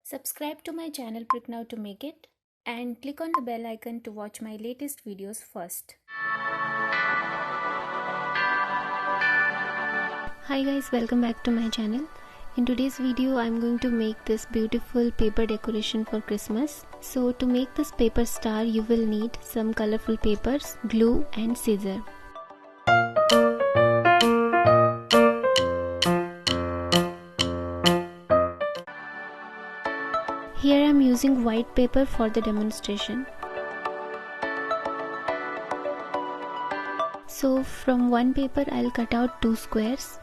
Subscribe to my channel PRIKNOWtomakeit and click on the bell icon to watch my latest videos first. Hi guys, welcome back to my channel. In today's video I'm going to make this beautiful paper decoration for Christmas. So to make this paper star you will need some colorful papers, glue and scissor. Here I am using white paper for the demonstration. So from one paper I'll cut out 2 squares.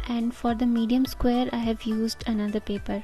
And for the medium square I have used another paper.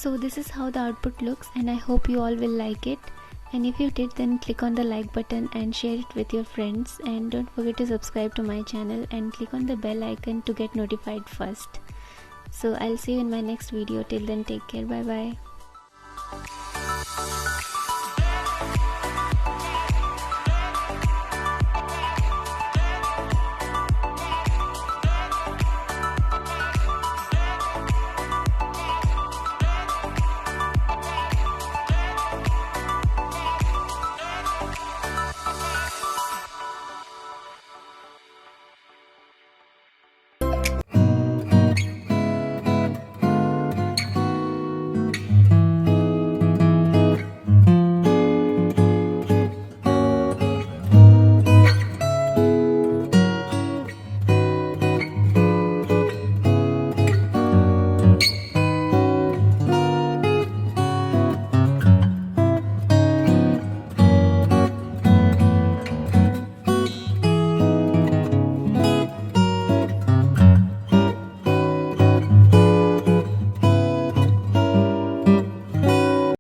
So this is how the output looks, and I hope you all will like it. And if you did, then click on the like button and share it with your friends, and don't forget to subscribe to my channel and click on the bell icon to get notified first. So I'll see you in my next video. Till then, take care. Bye bye.